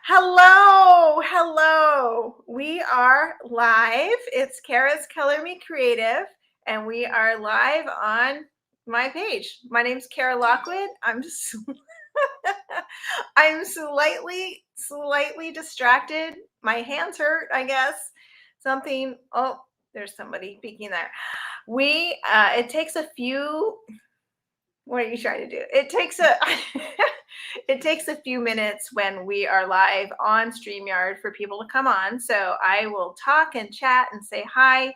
Hello, hello. We are live. It's Kara's Color Me Creative, and we are live on my page. My name's Kara Lockwood. I'm slightly distracted. My hands hurt, I guess. Something. Oh, there's somebody peeking there. It takes a few. What are you trying to do? It takes a it takes a few minutes when we are live on StreamYard for people to come on. So I will talk and chat and say hi.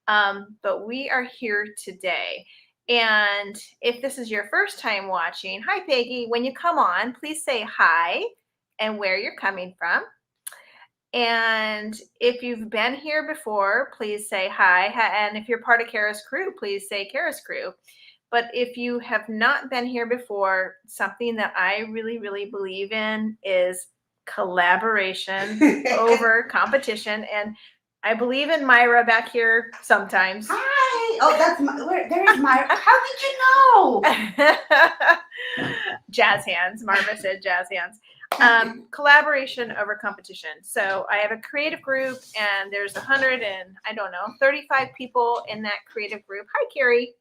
But we are here today. And if this is your first time watching, hi Peggy. When you come on, please say hi and where you're coming from. And if you've been here before, please say hi. And if you're part of Kara's crew, please say Kara's crew. But if you have not been here before, something that I really, really believe in is collaboration over competition. And I believe in Myra back here sometimes. Hi. Oh, there's Myra. How did you know? Jazz hands. Marva said jazz hands. Collaboration over competition. So I have a creative group, and there's 35 people in that creative group. Hi, Carrie.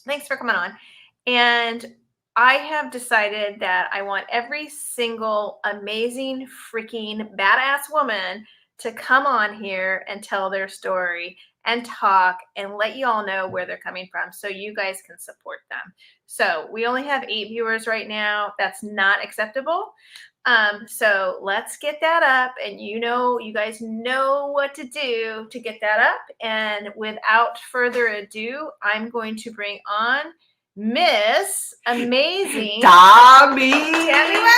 Thanks for coming on. And I have decided that I want every single amazing, freaking, badass woman to come on here and tell their story and talk and let you all know where they're coming from so you guys can support them. So we only have 8 viewers right now. That's not acceptable. So let's get that up, and you guys know what to do to get that up. And without further ado, I'm going to bring on Miss Amazing Tammy Webber.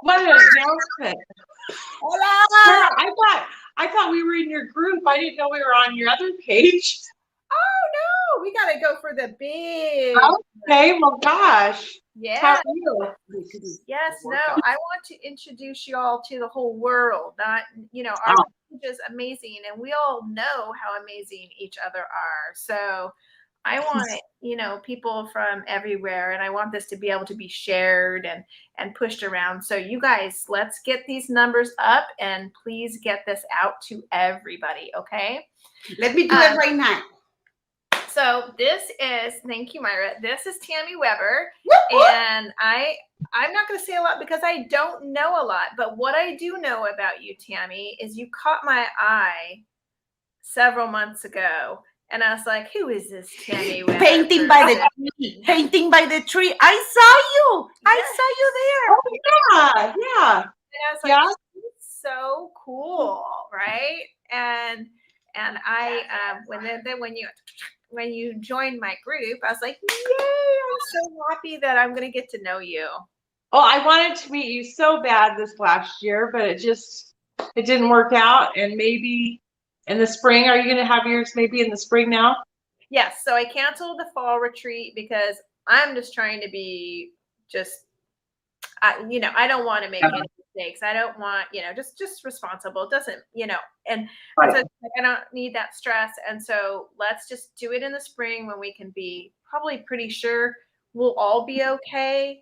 What an announcement! Hola. I thought we were in your group. I didn't know we were on your other page. Oh no, we gotta go for the big. Okay, well, gosh. Yeah. How are you? Yes, no, I want to introduce you all to the whole world. Not, our page is amazing, and we all know how amazing each other are. So I want, people from everywhere, and I want this to be able to be shared and pushed around. So you guys, let's get these numbers up, and please get this out to everybody, okay? Let me do it right now. So thank you, Myra. This is Tammy Webber, and I'm not going to say a lot because I don't know a lot, but what I do know about you, Tammy, is you caught my eye several months ago, and I was like, who is this Tammy Webber? Painting by the tree. I saw you. Yes. I saw you there. Oh, yeah. And I was like, it's so cool, right? And I when you joined my group, I was like, yay, I'm so happy that I'm going to get to know you. Well, I wanted to meet you so bad this last year, but it didn't work out. And maybe in the spring, are you going to have yours maybe in the spring now? Yes. So I canceled the fall retreat because I'm just trying to be I don't want to make any mistakes. I don't want, just responsible. It doesn't, and so I don't need that stress. And so let's just do it in the spring when we can be probably pretty sure we'll all be okay.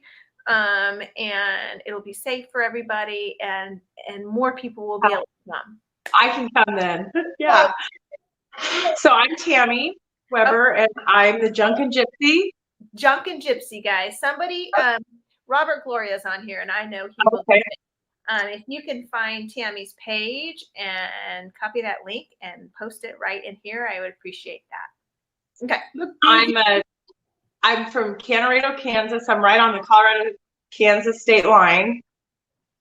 And it'll be safe for everybody, and more people will be able to come. I can come then. Yeah. So I'm Tammy Webber, and I'm the Junkin' Gypsy. Junkin' Gypsy, guys. Somebody, Robert Gloria's on here, and I know he will do it. If you can find Tammy's page and copy that link and post it right in here, I would appreciate that. Okay. I'm from Canarado, Kansas. I'm right on the Colorado-Kansas state line.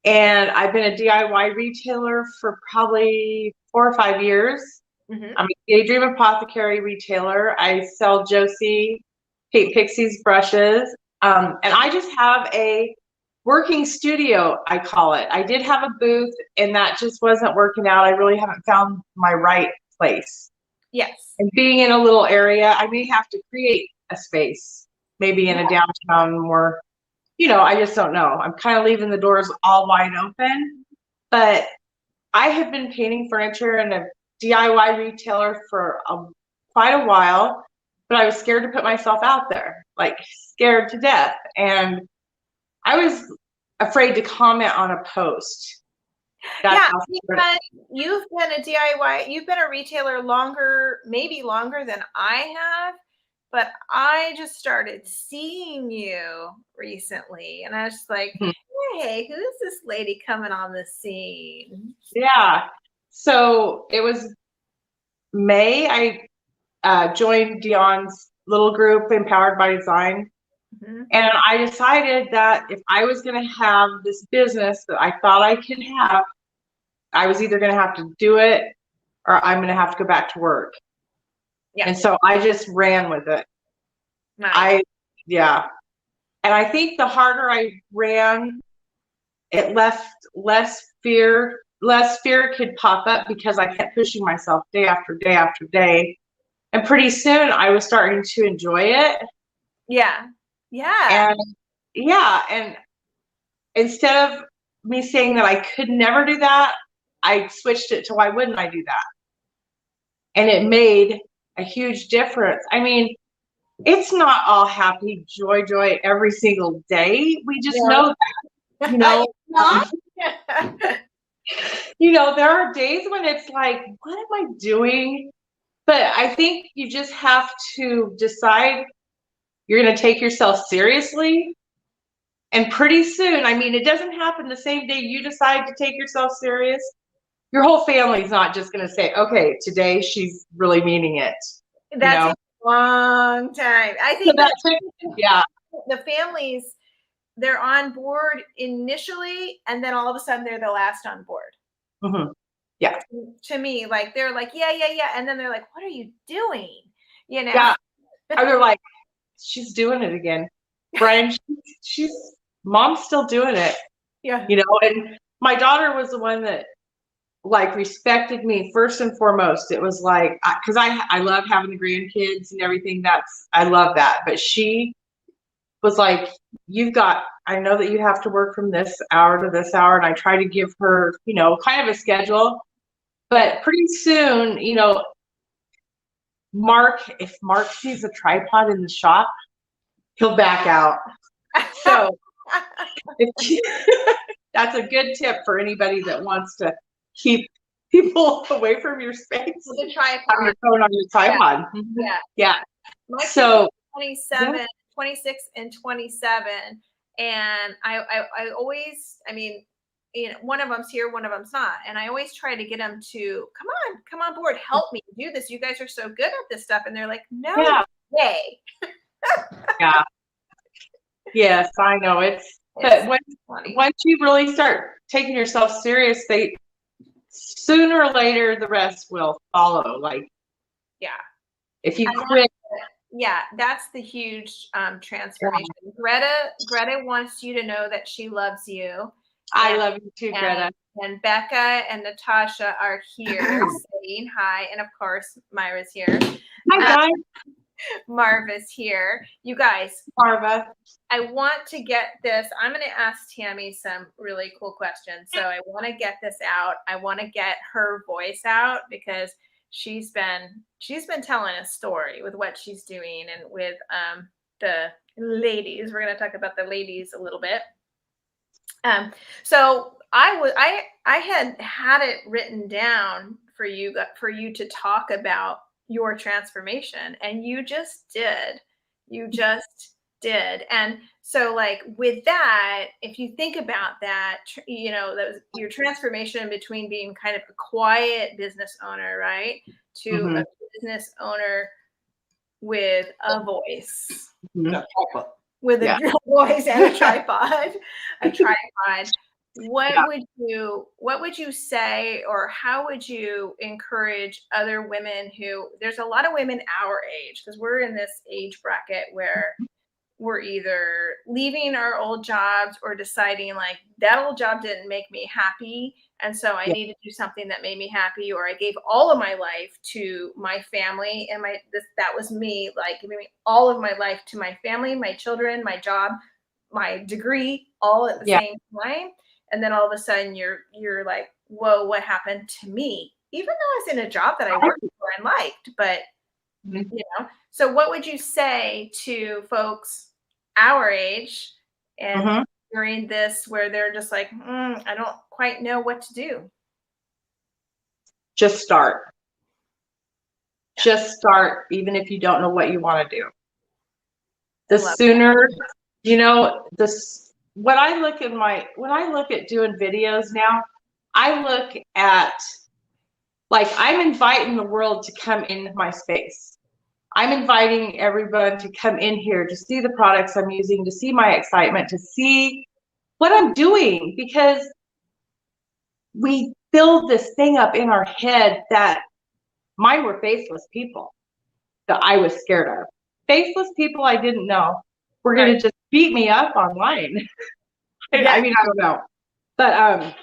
And I've been a DIY retailer for probably 4 or 5 years. Mm-hmm. I'm a Daydream Apothecary retailer. I sell Josie Paint Pixies brushes. And I just have a working studio, I call it. I did have a booth, and that just wasn't working out. I really haven't found my right place. Yes. And being in a little area, I may have to create a space, maybe in a downtown more, I just don't know. I'm kind of leaving the doors all wide open. But I have been painting furniture and a DIY retailer for quite a while, but I was scared to put myself out there, like scared to death. And I was afraid to comment on a post. That's Yeah, how because you've been a DIY, you've been a retailer longer, maybe longer than I have, but I just started seeing you recently, and I was just like, hey, who's this lady coming on the scene? Yeah. So it was May. I joined Dion's little group, Empowered by Design. Mhm. And I decided that if I was going to have this business that I thought I could have, I was either going to have to do it or I'm going to have to go back to work. Yeah. And so I just ran with it. Nice. Yeah. And I think the harder I ran, it left less fear could pop up because I kept pushing myself day after day after day. And pretty soon I was starting to enjoy it. Yeah. Yeah. And instead of me saying that I could never do that, I switched it to why wouldn't I do that? And it made a huge difference. I mean, it's not all happy, joy every single day. We just know that, Not? there are days when it's like, what am I doing? But I think you just have to decide you're going to take yourself seriously. And pretty soon, I mean, it doesn't happen the same day you decide to take yourself serious. Your whole family's not just going to say, okay, today she's really meaning it. That takes a long time. I think yeah. The families, they're on board initially, and then all of a sudden they're the last on board. Mm-hmm. Yeah. To me, like they're like, yeah, and then they're like, what are you doing? Yeah. Or they're like, she's doing it again. Brian, she's mom's still doing it. Yeah. And my daughter was the one that like respected me first and foremost. It was like, because I love having the grandkids and everything. I love that. But she was like, I know that you have to work from this hour to this hour. And I try to give her, kind of a schedule. But pretty soon, if Mark sees a tripod in the shop, he'll back out. So that's a good tip for anybody that wants to keep people away from your space. The tripod. Have your phone on your tripod. Yeah. My kids are 26 and 27. And I always, one of them's here, one of them's not. And I always try to get them to come on board, help me do this. You guys are so good at this stuff. And they're like, no way. Yeah. Yes, I know. But once you really start taking yourself serious, sooner or later the rest will follow. Like, if you quit. That's the huge transformation. Greta wants you to know that she loves you. I love you too, Greta. And Becca and Natasha are here saying hi. And of course, Myra's here. Hi, guys. Marva's here. You guys, Marva, I want to get this. I'm going to ask Tammy some really cool questions. So I want to get this out. I want to get her voice out because she's been telling a story with what she's doing and with the ladies. We're going to talk about the ladies a little bit. So I had it written down for you to talk about your transformation, and you just did. And so, like, with that, if you think about that, your transformation between being kind of a quiet business owner, right, to a business owner with a voice, with a voice and a tripod, what would you say, or how would you encourage other women there's a lot of women our age, because we're in this age bracket where we're either leaving our old jobs or deciding like that old job didn't make me happy, and so I need to do something that made me happy, or I gave all of my life to my family and that was me, like giving all of my life to my family, my children, my job, my degree, all at the same time. And then all of a sudden you're like, whoa, what happened to me? Even though I was in a job that I worked for and liked, but so what would you say to folks our age and during this where they're just like, I don't quite know what to do? Just start. Just start, even if you don't know what you want to do. The sooner, when I look at doing videos now, I look at, like, I'm inviting the world to come into my space. I'm inviting everyone to come in here to see the products I'm using, to see my excitement, to see what I'm doing, because we build this thing up in our head that mine were faceless people that I was scared of. Faceless people I didn't know were going to just beat me up online. I mean, I don't know. But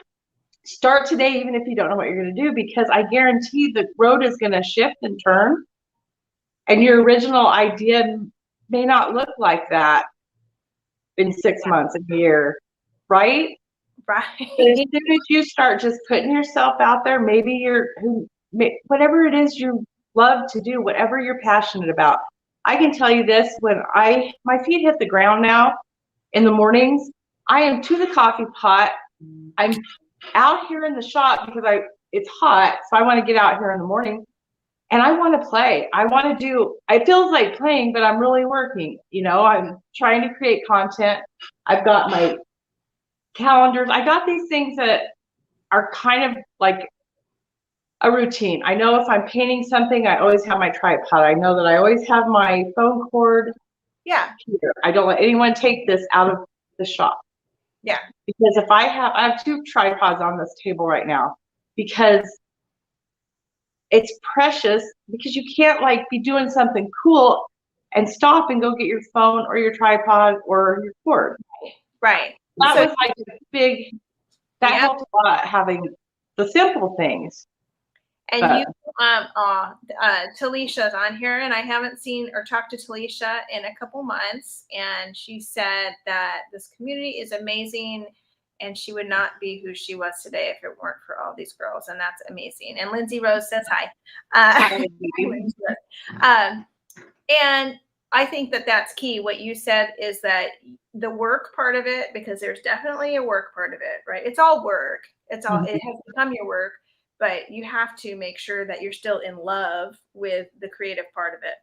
start today, even if you don't know what you're going to do, because I guarantee the road is going to shift and turn. And your original idea may not look like that in 6 months, a year, right? Right. But as soon as you start just putting yourself out there, maybe whatever it is you love to do, whatever you're passionate about. I can tell you this, when my feet hit the ground now in the mornings, I am to the coffee pot. I'm out here in the shop because it's hot, so I want to get out here in the morning. And I want to play. It feels like playing, but I'm really working. I'm trying to create content. I've got my calendars. I got these things that are kind of like a routine. I know if I'm painting something, I always have my tripod. I know that I always have my phone cord. Yeah. Here. I don't let anyone take this out of the shop. Yeah. Because I have 2 tripods on this table right now, because it's precious, because you can't be doing something cool and stop and go get your phone or your tripod or your cord. Right. That was that helped a lot, having the simple things. And Talisha's on here, and I haven't seen or talked to Talisha in a couple months, and she said that this community is amazing, and she would not be who she was today if it weren't for all these girls, and that's amazing. And Lindsay Rose says hi. And I think that that's key. What you said is that the work part of it, because there's definitely a work part of it, right? It's all work. It has become your work, but you have to make sure that you're still in love with the creative part of it.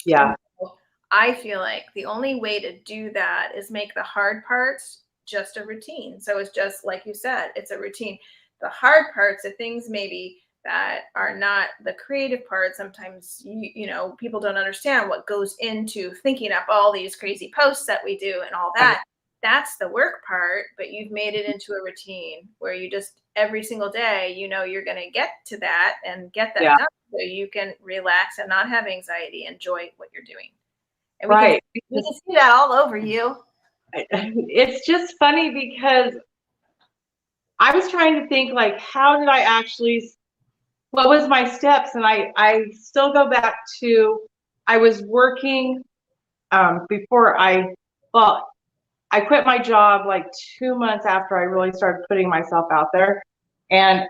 Yeah. So I feel like the only way to do that is make the hard parts just a routine. So it's just like you said, it's a routine. The hard parts, the things maybe that are not the creative part, sometimes people don't understand what goes into thinking up all these crazy posts that we do and all that. That's the work part, but you've made it into a routine where you just every single day, you're going to get to that and get that done, so you can relax and not have anxiety, enjoy what you're doing. And we can see that all over you. It's just funny because I was trying to think, how did I actually, what was my steps? And I still go back to, I was working before I quit my job 2 months after I really started putting myself out there. And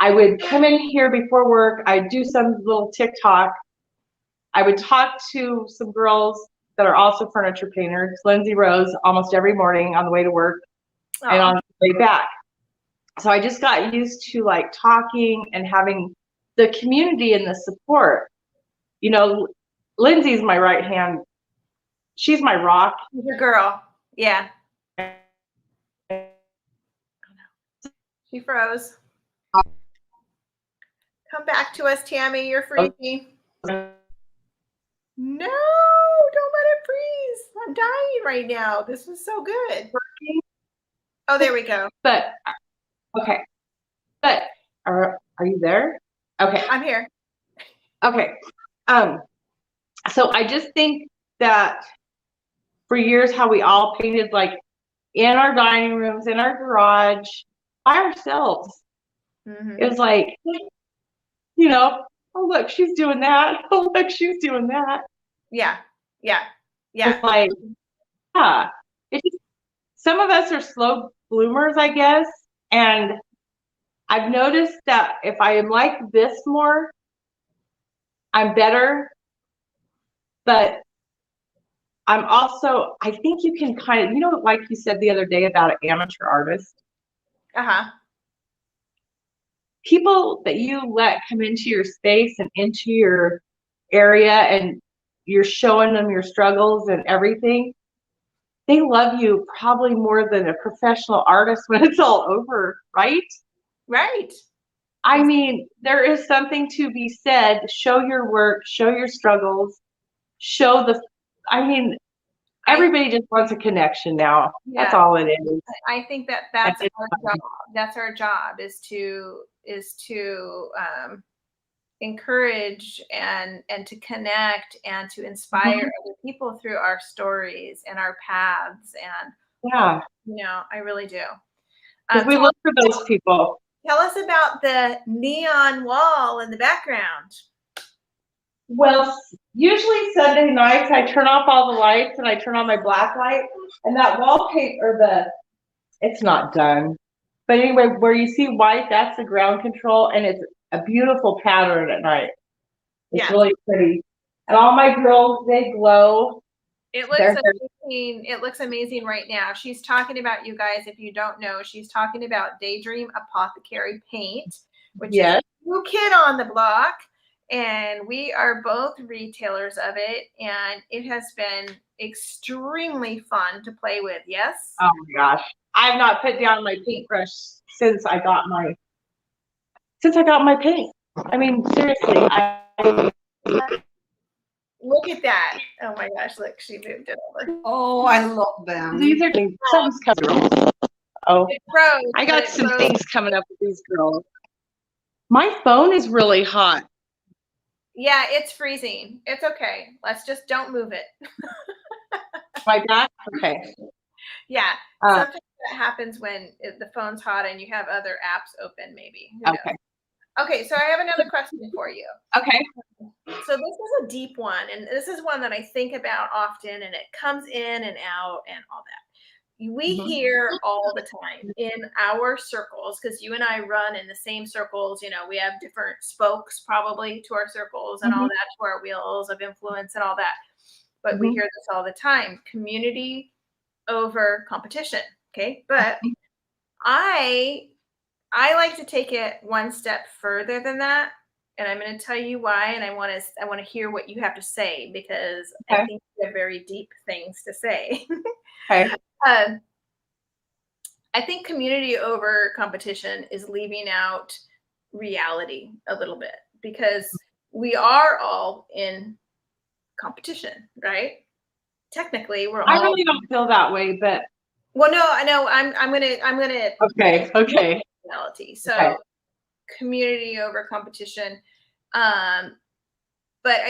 I would come in here before work. I'd do some little TikTok. I would talk to some girls that are also furniture painters, Lindsay Rose, almost every morning on the way to work and on the way back. So I just got used to talking and having the community and the support. Lindsay's my right hand. She's my rock. She's your girl. Yeah. She froze. Come back to us, Tammy. You're freezing. No, don't let it freeze. I'm dying right now. This was so good. Oh, there we go. But okay. But are you there? Okay. I'm here. Okay. So I just think that for years how we all painted in our dining rooms, in our garage, by ourselves. Mm-hmm. It was oh look, she's doing that. Oh look, she's doing that. Yeah. It's some of us are slow bloomers, I guess. And I've noticed that if I am like this more, I'm better. But I think you can kind of, like you said the other day about an amateur artist, Uh-huh. people that you let come into your space and into your area and you're showing them your struggles and everything, they love you probably more than a professional artist when it's all over, right? Right. I mean, there is something to be said. Show your work, show your struggles, I mean, everybody just wants a connection now. That's all it is. I think that's It's our fun. job. That's our job is to encourage and to connect and to inspire other people through our stories and our paths. And Yeah, I really do. because we look for those people. Tell us about the neon wall in the background. Well, usually Sunday nights I turn off all the lights and I turn on my black light, and that wallpaper, it's not done. But anyway, where you see white, that's the ground control, and it's a beautiful pattern at night. It's really pretty. And all my girls, they glow. It looks amazing. It looks amazing right now. She's talking about, you guys, if you don't know, she's talking about Daydream Apothecary paint, which is a new kid on the block. And we are both retailers of it. And it has been extremely fun to play with. Yes? Oh my gosh. I have not put down my paintbrush since I got my paint. I mean, seriously, look at that. Oh my gosh, look, she moved it over. Oh, I love them. These are something's coming. Oh, it froze, I got some things coming up with these girls. My phone is really hot. Yeah, it's freezing. It's okay. Let's just don't move it. My back? Okay. Yeah. Sometimes that happens when the phone's hot and you have other apps open, maybe. Okay. Okay, so I have another question for you. Okay. So this is a deep one, and this is one that I think about often, and it comes in and out and all that. We hear all the time in our circles, because you and I run in the same circles. We have different spokes probably to our circles and all that, to our wheels of influence and all that. But we hear this all the time: community over competition. Okay, but I like to take it one step further than that, and I'm going to tell you why. And I want to hear what you have to say, because I think you have very deep things to say. Okay. I think community over competition is leaving out reality a little bit, because we are all in competition, right? Technically, we're all. I really don't feel that way, but. Well, no, I know. I'm gonna. Okay. Reality. So, community over competition, but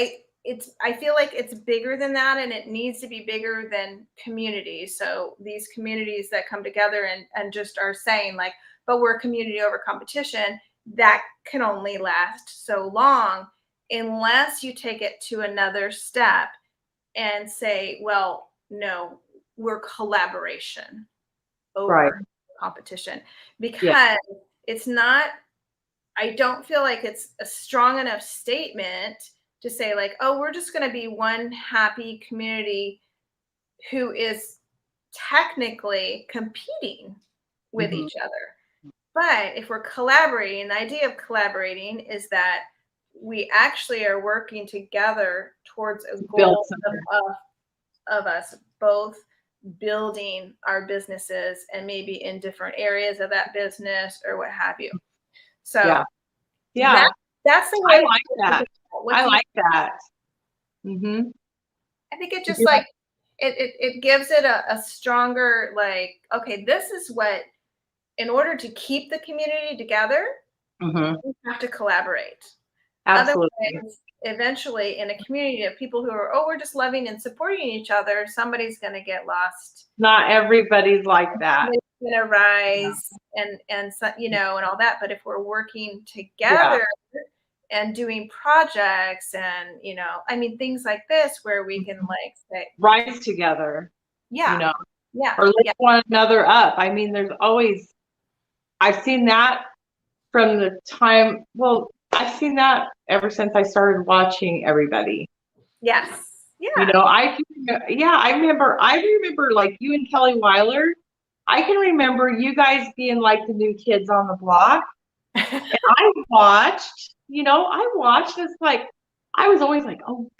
I feel like it's bigger than that, and it needs to be bigger than community. So these communities that come together and just are saying like, but we're community over competition, that can only last so long unless you take it to another step and say, well, no, we're collaboration over competition, because it's not, I don't feel like it's a strong enough statement to say like, oh, we're just going to be one happy community who is technically competing with each other. But if we're collaborating, the idea of collaborating is that we actually are working together towards a goal of us both building our businesses, and maybe in different areas of that business or what have you. So that's the way I like that. I like that. I think it just like it gives it a stronger, like, okay, this is what, in order to keep the community together, we have to collaborate. Absolutely. Otherwise, eventually in a community of people who are, we're just loving and supporting each other, somebody's going to get lost. Not everybody's like that. It's going to rise and all that. But if we're working together and doing projects and, things like this, where we can like say, rise together, or lift one another up. I mean, there's always, I've seen that from the time, I've seen that ever since I started watching everybody. Yes. Yeah. You know, I remember like you and Kelly Weiler. I can remember you guys being like the new kids on the block. And I watched, it's like, I was always like, oh,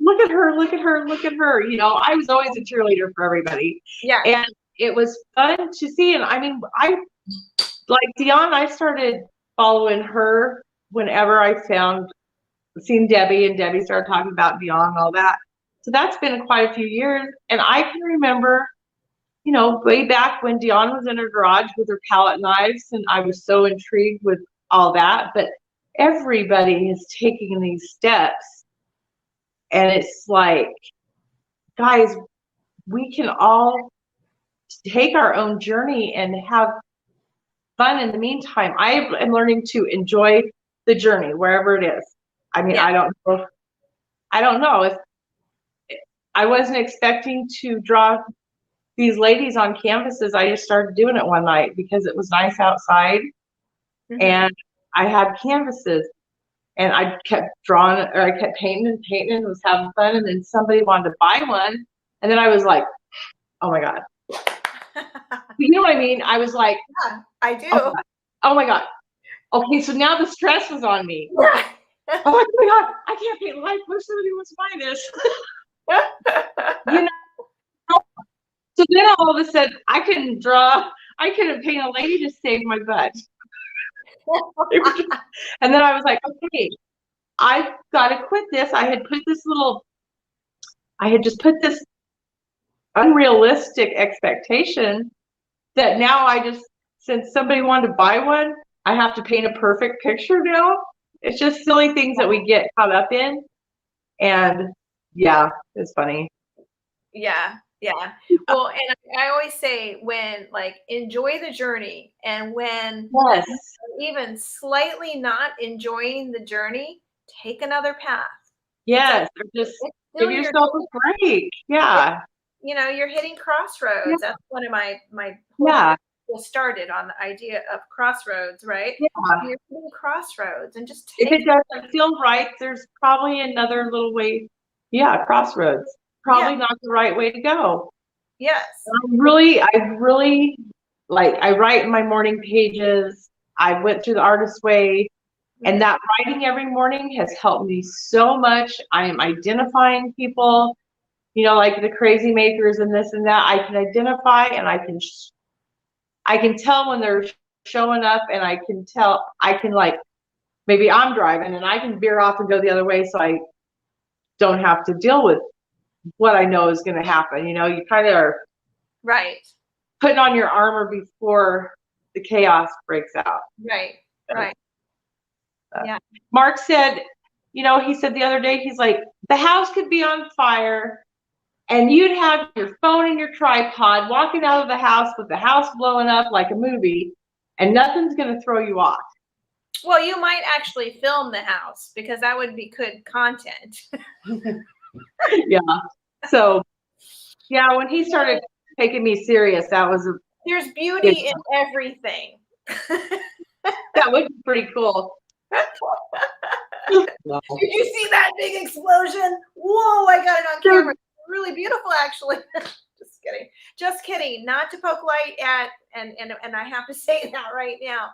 look at her, look at her, look at her. You know, I was always a cheerleader for everybody. Yeah. And it was fun to see. And I mean, like Dion, I started following her whenever I seen Debbie, and Debbie started talking about Dion and all that. So that's been quite a few years. And I can remember, you know, way back when Dion was in her garage with her palette knives, and I was so intrigued with all that. But everybody is taking these steps, and it's like, guys, we can all take our own journey and have fun in the meantime. I am learning to enjoy the journey wherever it is. I mean, Yeah. I don't know if I wasn't expecting to draw these ladies on canvases. I just started doing it one night because it was nice outside. Mhm. And I had canvases, and I kept drawing, or I kept painting and painting, and was having fun. And then somebody wanted to buy one, and then I was like, oh my God. You know what I mean? I was like, Yeah, I do. oh my God. Okay, so now the stress was on me. Yeah. Oh my God, I can't paint life. What if somebody wants to buy this? You know? So then all of a sudden, I couldn't paint a lady to save my butt. And then I was like, okay, I've got to quit this. I had just put this unrealistic expectation that now since somebody wanted to buy one, I have to paint a perfect picture now. It's just silly things that we get caught up in. And yeah, it's funny. Yeah. Yeah. Well, and I always say, when enjoy the journey, and when Yes. even slightly not enjoying the journey, take another path. Yes. Or just give yourself a break. Yeah. You know, you're hitting crossroads. Yeah. That's one of my Yeah. was started on the idea of crossroads, right? Yeah. You're hitting crossroads, and just If take it doesn't feel right, there's probably another little way. Yeah, crossroads. Probably not the right way to go. yes. I really like, I write in my morning pages. I went through the artist way, and that writing every morning has helped me so much. I am identifying people, you know, like the crazy makers and this and that. I can identify, and I can tell when they're showing up, and I can like, maybe I'm driving and I can veer off and go the other way, so I don't have to deal with what I know is going to happen. You know, you kind of are Right. putting on your armor before the chaos breaks out. Right. Right. Yeah. Mark said, you know, he said the other day, he's like, the house could be on fire and you'd have your phone and your tripod walking out of the house with the house blowing up like a movie, and nothing's going to throw you off. Well, you might actually film the house, because that would be good content. Yeah. So, yeah, when he started taking me serious, There's beauty in everything. that would be pretty cool. Did you see that big explosion? Whoa, I got it on camera. Really beautiful, actually. Just kidding. Just kidding. Not to poke light at, and I have to say that right now,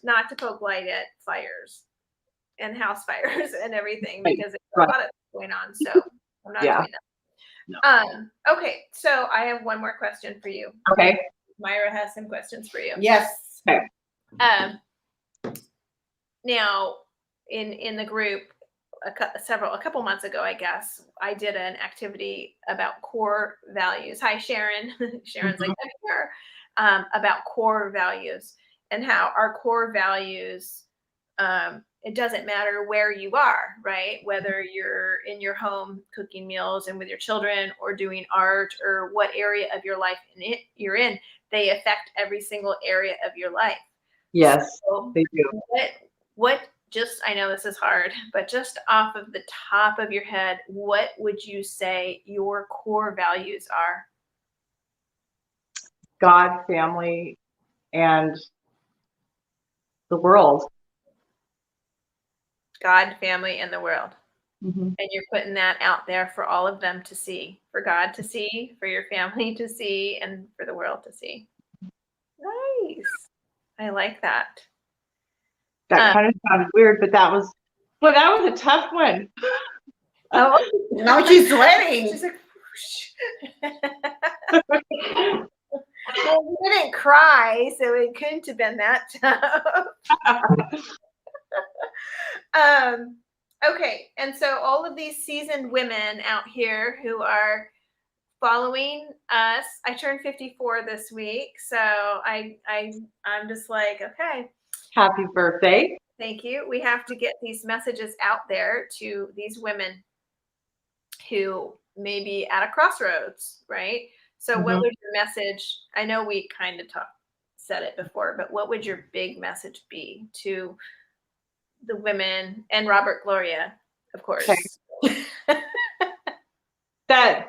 not to poke light at fires and house fires and everything, because there's a lot of going on. So I'm not doing that. No. Okay, so I have one more question for you. Okay. Myra has some questions for you. Yes. Okay. Now, in the group, a couple months ago, I guess, I did an activity about core values. Hi, Sharon. Sharon's like, I'm here. About core values, and how our core values, it doesn't matter where you are, right? Whether you're in your home cooking meals and with your children, or doing art, or what area of your life you're in, they affect every single area of your life. Yes, so they do. What just, I know this is hard, but just off of the top of your head, what would you say your core values are? God, family, and the world. God, family, and the world. Mhm. And you're putting that out there for all of them to see, for God to see, for your family to see, and for the world to see. Nice. I like that. That kind of sounded weird, but that was a tough one. Oh, Now she's sweating. she's like, well, we didn't cry, so it couldn't have been that tough. Okay, and so all of these seasoned women out here who are following us, I turned 54 this week, so I'm just like, okay, Happy birthday. thank you. We have to get these messages out there to these women who may be at a crossroads, right? So what would your message, I know we kind of said it before, but what would your big message be to the women and Robert Gloria, of course? Okay. that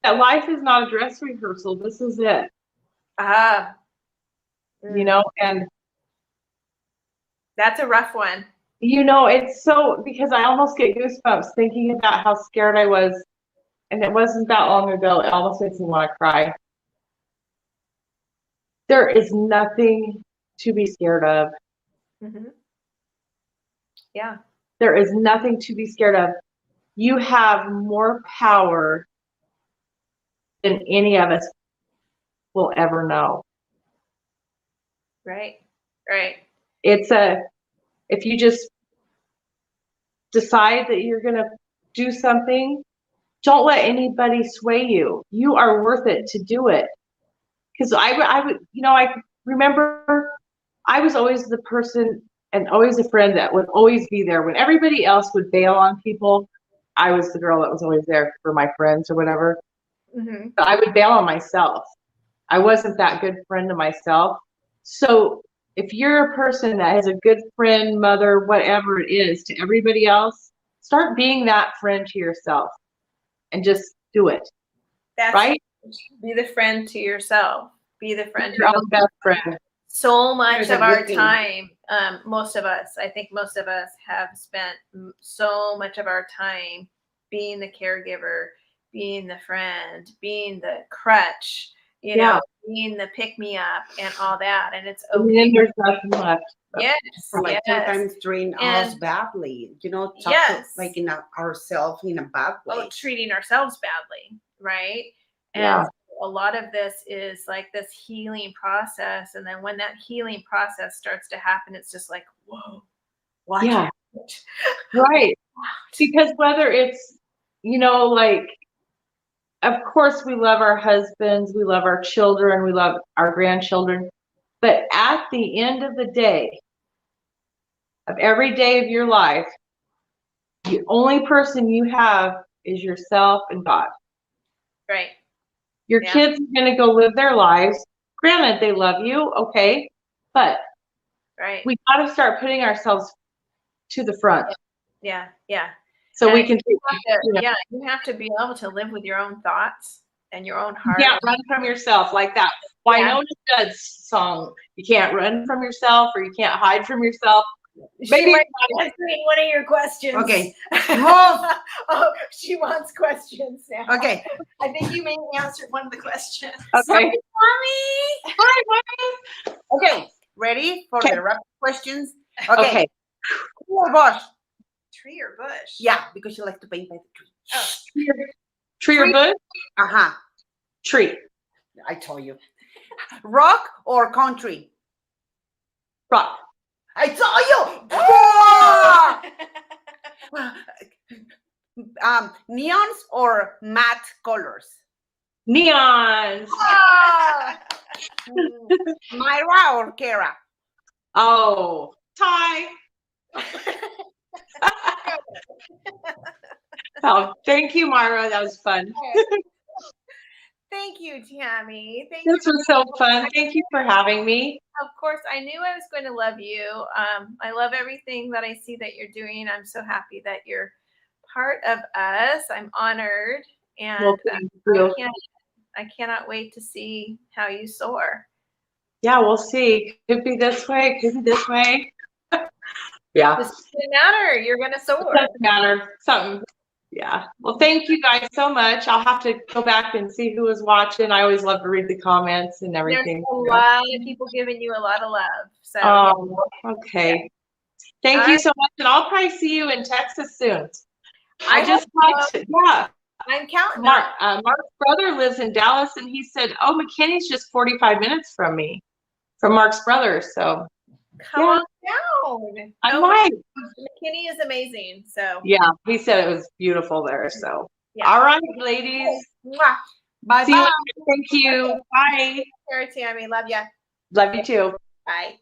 life is not a dress rehearsal. This is it. You know, and that's a rough one. You know, it's so, because I almost get goosebumps thinking about how scared I was, and it wasn't that long ago. It almost makes me want to cry. There is nothing to be scared of. Mm-hmm. Yeah. There is nothing to be scared of. You have more power than any of us will ever know. Right. Right. If you just decide that you're going to do something, don't let anybody sway you. You are worth it to do it. Because I would, you know, I remember I was always the person and always a friend that would always be there when everybody else would bail on people. I was the girl that was always there for my friends or whatever. Mm-hmm. But I would bail on myself. I wasn't that good friend to myself. So if you're a person that has a good friend, mother, whatever it is to everybody else, start being that friend to yourself and just do it. That's right? Be the friend to yourself. Be the friend to Your own best friend. So much There's of a our good thing. time, most of us, I think most of us have spent so much of our time being the caregiver, being the friend, being the crutch, you know, being the pick-me-up and all that. And it's And okay. then there's nothing left. Yes. Or like yes. sometimes treating us And- badly, you know, talk Yes. like in ourselves in a bad way. Oh, treating ourselves badly, right? And Yeah. a lot of this is like this healing process. And then when that healing process starts to happen, it's just like, whoa, watch Yeah. it. Right. Because whether it's, you know, like, of course we love our husbands, we love our children, we love our grandchildren, but at the end of the day, of every day of your life, the only person you have is yourself and God. Right. Your Yeah. kids are going to go live their lives. Granted, they love you, okay, but Right. we got to start putting ourselves to the front Yeah. Yeah. so And we can. you have to, You know, yeah, you have to be able to live with your own thoughts and your own heart. you can't run from yourself like that Winona Judd's song. You can't run from yourself, or you can't hide from yourself. Maybe might be answering one of your questions. Okay. Oh, she wants questions now. Okay. I think you may answer one of the questions. Okay. Mommy. Hi, Mom. Okay. Ready for Okay. the rapid questions? Okay. Tree or bush? Tree or bush? Yeah, because you like to paint by the tree. Oh. Tree or bush? Uh-huh. Tree. I told you. Rock or country? Rock. I told you. Neons or matte colors? Neons. Myra or Kara? Oh, Ty. Oh, thank you, Myra. That was fun. Thank you, Tammy. Thank This you. was so fun. Thank you for having me. Of course, I knew I was going to love you. I love everything that I see that you're doing. I'm so happy that you're part of us. I'm honored, and Well, thank you. I cannot wait to see how you soar. Yeah, we'll see. Could be this way. Could be this way. Yeah. Just doesn't matter. You're gonna soar. Doesn't matter. Something. Yeah. Well, thank you guys so much. I'll have to go back and see who was watching. I always love to read the comments and There's everything. a lot of people giving you a lot of love. So Okay. Thank you so much. And I'll probably see you in Texas soon. I I just hope talked, so. yeah. I'm counting on it. Mark's brother lives in Dallas, and he said, "Oh, McKinney's just 45 minutes from me, from Mark's brother." So Come yeah. on down. I Oh, might. McKinney is amazing. So Yeah, he said it was beautiful there. So yeah. all right, ladies. Mwah. Bye See you bye. later. Thank you. Bye. Sarah, Tammy, love ya. Love you too. Bye.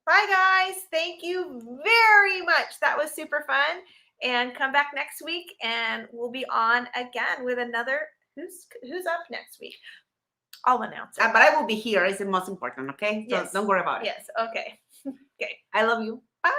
Bye, guys. Thank you very much. That was super fun. And come back next week, and we'll be on again with another. Who's up next week? I'll announce it. But I will be here. It's the most important, okay? So Yes. don't worry about it. Yes. Okay. Okay. I love you. Bye.